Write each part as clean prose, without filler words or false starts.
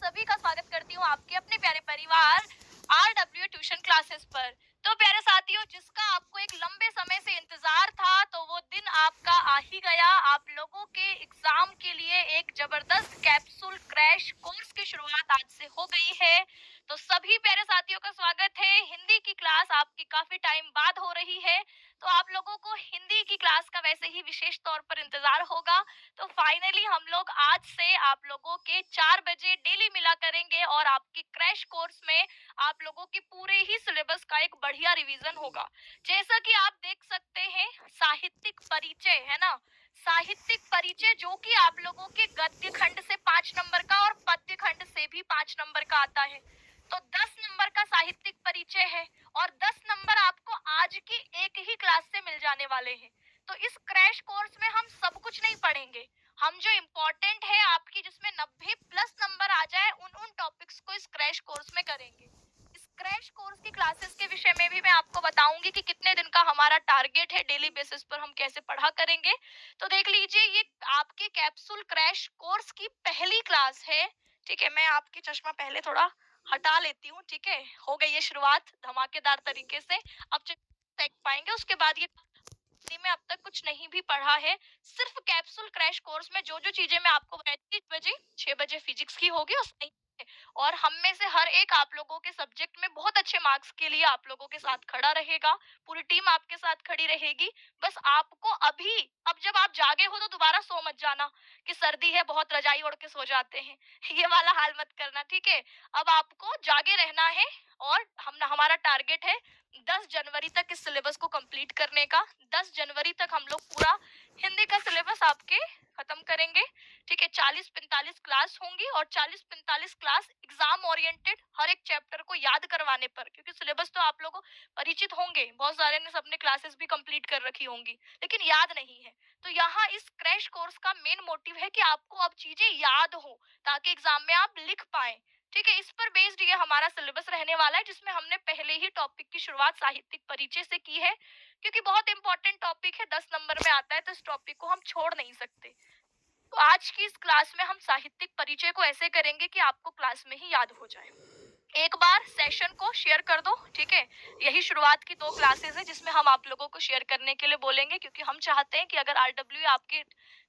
सभी का स्वागत करती हूँ आपके अपने प्यारे परिवार RW ट्यूशन क्लासेस पर। तो प्यारे साथियों, जिसका आपको एक लंबे समय से इंतजार था, तो वो दिन आपका आ ही गया। आप लोगों के एग्जाम के लिए एक जबरदस्त कैप्सूल क्रैश कोर्स की शुरुआत आज से हो गई है। तो सभी प्यारे साथियों का स्वागत है। हिंदी की क्लास आपकी काफी टाइम बाद हो रही है, तो आप लोगों को हिंदी की क्लास का वैसे ही विशेष तौर पर इंतजार होगा। तो फाइनली हम लोग आज से आप लोगों के 4 बजे डेली मिला करेंगे और आपकी क्रैश कोर्स में आप लोगों की पूरे ही सिलेबस का एक बढ़िया रिवीजन होगा। जैसा कि आप देख सकते हैं, साहित्यिक परिचय है ना, साहित्यिक परिचय जो कि आप लोगों के गद्य खंड से 5 नंबर का और पद्य खंड से भी 5 नंबर का आता है। तो 10 नंबर का साहित्यिक परिचय है और 10 नंबर आपको आज की एक ही क्लास से मिल जाने वाले हैं। तो इस क्रैश कोर्स में हम सब कुछ नहीं पढ़ेंगे, हम जो इम्पोर्टेंट है आपकी जिसमें 90 प्लस नंबर आ जाए उन टॉपिक्स को इस क्रैश कोर्स में करेंगे। इस क्रैश कोर्स की क्लासेस के विषय में भी मैं आपको बताऊंगी कि कितने दिन का हमारा टारगेट है, डेली बेसिस पर हम कैसे पढ़ा करेंगे। तो देख लीजिए, ये आपके कैप्सूल क्रैश कोर्स की पहली क्लास है। ठीक है, मैं आपकी चश्मा पहले थोड़ा हटा लेती हूँ। ठीक है, हो गई है शुरुआत धमाकेदार तरीके से। अब देख पाएंगे उसके बाद ये में अब तक कुछ नहीं भी पढ़ा है। सिर्फ कैप्सूल क्रैश कोर्स में जो जो चीजें मैं आपको बताई थी, 6 बजे फिजिक्स की होगी और हम में से हर एक आप लोगों के सब्जेक्ट में बहुत अच्छे मार्क्स के लिए आप लोगों के साथ खड़ा रहेगा। पूरी टीम आपके साथ खड़ी रहेगी। बस आपको अभी, अब जब आप जागे हो तो दोबारा सो मत जाना कि सर्दी है बहुत रजाई ओढ़ के सो जाते हैं, ये वाला हाल मत करना। ठीक है, अब आपको जागे रहना है और हमारा टारगेट है 10 जनवरी तक इस सिलेबस को कंप्लीट करने का। 10 जनवरी तक हम लोग पूरा हिंदी का सिलेबस आपके खत्म करेंगे। ठीक है, 40-45 क्लास होंगी और 40-45 क्लास एग्जाम ओरिएंटेड, हर एक चैप्टर को याद करवाने पर, क्योंकि सिलेबस तो आप लोगों परिचित होंगे, बहुत सारे ने सबने क्लासेस भी कंप्लीट कर रखी होंगी लेकिन याद नहीं है। तो यहाँ इस क्रैश कोर्स का मेन मोटिव है कि आपको अब चीजें याद हो ताकि एग्जाम में आप लिख पाए। ठीक है, इस पर बेस्ड ये हमारा सिलेबस रहने वाला है, जिसमें हमने पहले ही टॉपिक की शुरुआत साहित्यिक परिचय से की है, क्योंकि बहुत इंपॉर्टेंट टॉपिक है, 10 नंबर में आता है, तो इस टॉपिक को हम छोड़ नहीं सकते। तो आज की इस क्लास में हम साहित्यिक परिचय को ऐसे करेंगे कि आपको क्लास में ही याद हो जाए। एक बार सेशन को शेयर कर दो। ठीक है, यही शुरुआत की 2 क्लासेस है जिसमें हम आप लोगों को शेयर करने के लिए बोलेंगे, क्योंकि हम चाहते हैं कि अगर RW आपके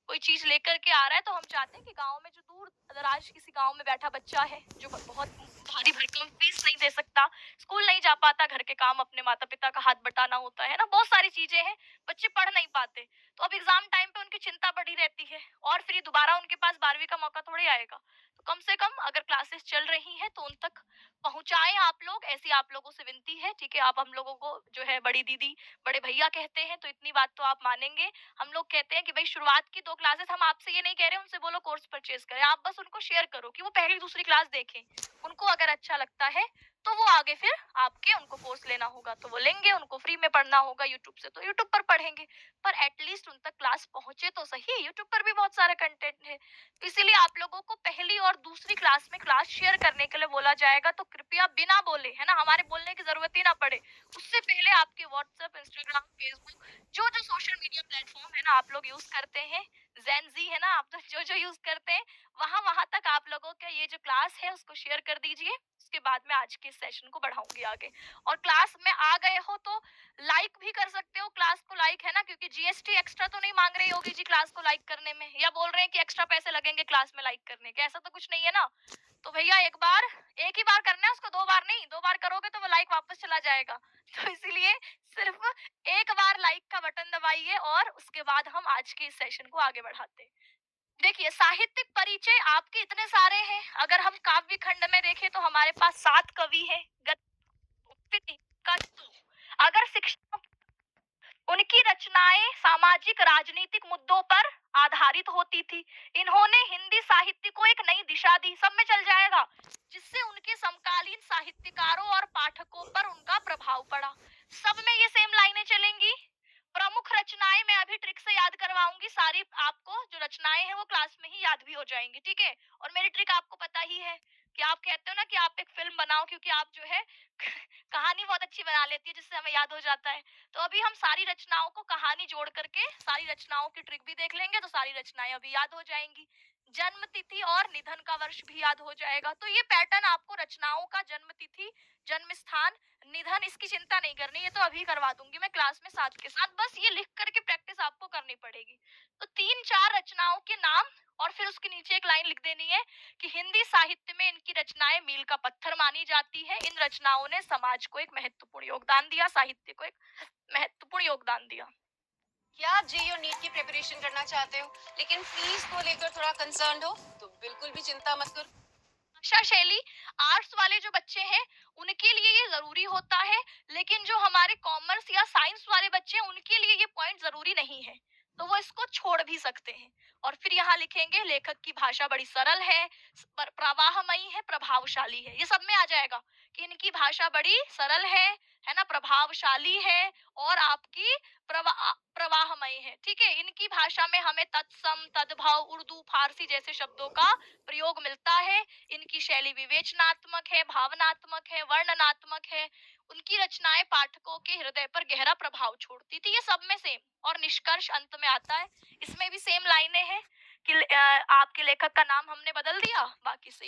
कोई चीज लेकर के आ रहा है तो हम चाहते हैं कि गांव में जो दूर दराज किसी गांव में बैठा बच्चा है जो बहुत भारी भरकम फीस नहीं दे सकता, स्कूल नहीं जा पाता, घर के काम अपने माता पिता का हाथ बटाना होता है ना, बहुत सारी चीजें हैं, बच्चे पढ़ नहीं पाते, तो अब एग्जाम टाइम पे उनकी चिंता बढ़ी रहती है और फिर दोबारा उनके पास 12वीं का मौका थोड़ी आएगा। तो कम से कम अगर क्लासेस चल रही हैं तो उन तक पहुंचाएं आप लोग, ऐसी आप लोगों से विनती है। ठीक है, आप हम लोगों को जो है बड़ी दीदी बड़े भैया कहते हैं, तो इतनी बात तो आप मानेंगे। हम लोग कहते हैं कि भाई शुरुआत की 2 क्लासेस हम आपसे ये नहीं कह रहे उनसे बोलो कोर्स परचेज करें, आप बस उनको शेयर करो कि वो पहली दूसरी क्लास देखें, उनको अगर अच्छा लगता है तो वो आगे फिर आपके उनको कोर्स लेना होगा तो वो लेंगे, उनको फ्री में पढ़ना होगा यूट्यूब से तो यूट्यूब पर पढ़ेंगे, पर एटलीस्ट उन तक क्लास पहुंचे तो सही। यूट्यूब पर भी बहुत सारा कंटेंट है, तो इसीलिए आप लोगों को पहली और दूसरी क्लास में क्लास शेयर करने के लिए बोला जाएगा। तो कृपया बिना बोले, है ना, हमारे बोलने की जरूरत ही ना पड़े, उससे पहले आपके व्हाट्सएप, इंस्टाग्राम, फेसबुक, जो जो सोशल मीडिया प्लेटफॉर्म है ना आप लोग यूज करते हैं, जेन जी है ना आप तो जो जो यूज करते हैं, वहां वहां तक आप लोगों का ये जो क्लास है उसको शेयर कर दीजिए। उसके बाद में आज के सेशन को बढ़ाऊंगी आगे। और क्लास में आ गए हो तो लाइक भी कर सकते हो क्लास को, लाइक है ना, क्योंकि जीएसटी एक्स्ट्रा तो नहीं मांग रही होगी जी क्लास को लाइक करने में, या बोल रहे हैं कि एक्स्ट्रा पैसे लगेंगे क्लास में लाइक करने के, ऐसा तो कुछ नहीं है ना। तो भैया एक ही बार करना है उसको, 2 बार नहीं, 2 बार करोगे तो वो लाइक वापस चला जाएगा। तो इसीलिए सिर्फ एक बार लाइक का बटन दबाइए और उसके बाद हम आज के इस सेशन को आगे बढ़ाते हैं। देखिए, साहित्यिक परिचय आपके इतने सारे हैं, अगर हम काव्य खंड में देखें तो हमारे पास 7 कवि हैं। अगर शिक्षा, उनकी रचनाएं सामाजिक राजनीतिक मुद्दों पर आधारित होती थी। इन्होंने हिंदी साहित्य को एक नई दिशा दी, सब में चल जाएगा, जिससे उनके समकालीन साहित्यकारों और पाठकों पर उनका प्रभाव पड़ा। सब में ये सेम लाइनें चलेंगी। प्रमुख रचनाएं मैं अभी ट्रिक से याद करवाऊंगी, सारी आपको जो रचनाएं हैं वो क्लास में ही याद भी हो जाएंगी। ठीक है, और मेरी ट्रिक आपको पता ही है कि आप कहते हो ना कि आप एक फिल्म बनाओ, क्योंकि आप जो है कहानी बहुत अच्छी बना लेती है जिससे हमें याद हो जाता है। तो अभी हम सारी रचनाओं को कहानी जोड़ करके सारी रचनाओं की ट्रिक भी देख लेंगे, तो सारी रचनाएं अभी याद हो जाएंगी। जन्म तिथि और निधन का वर्ष भी याद हो जाएगा। तो ये पैटर्न आपको रचनाओं का जन्म तिथि, जन्म स्थान, निधन इसकी चिंता नहीं करनी, ये तो अभी करवा दूँगी मैं क्लास में साथ के साथ। बस ये लिख कर के प्रैक्टिस आपको करनी पड़ेगी। तो 3-4 रचनाओं के नाम और फिर उसके नीचे एक लाइन लिख देनी है कि हिंदी साहित्य में इनकी रचनाएँ मील का पत्थर मानी जाती है। इन रचनाओं ने समाज को एक महत्वपूर्ण योगदान दिया, साहित्य को एक महत्वपूर्ण योगदान दिया। क्या आप जेईई और नीट की प्रिपरेशन करना चाहते हो लेकिन फीस को लेकर थोड़ा कंसर्न हो तो बिल्कुल भी चिंता मत करो। भाषा शैली आर्ट्स वाले जो बच्चे हैं उनके लिए ये जरूरी होता है, लेकिन जो हमारे कॉमर्स या साइंस वाले बच्चे हैं उनके लिए ये पॉइंट जरूरी नहीं है, तो वो इसको छोड़ भी सकते हैं। और फिर यहाँ लिखेंगे लेखक की भाषा बड़ी सरल है, प्रवाहमयी है, प्रभावशाली है। ये सब में आ जाएगा कि इनकी भाषा बड़ी सरल है ना, प्रभावशाली है और आपकी प्रवाहमयी है। ठीक है, इनकी भाषा में हमें तत्सम, तद्भव, उर्दू, फारसी जैसे शब्दों का प्रयोग मिलता है। इनकी शैली विवेचनात्मक है, भावनात्मक है, वर्णनात्मक है। उनकी रचनाएं पाठकों के हृदय पर गहरा प्रभाव छोड़ती थी। ये सब में सेम। और निष्कर्ष अंत में आता है, इसमें भी सेम लाइनें हैं कि आपके लेखक का नाम हमने बदल दिया, बाकी से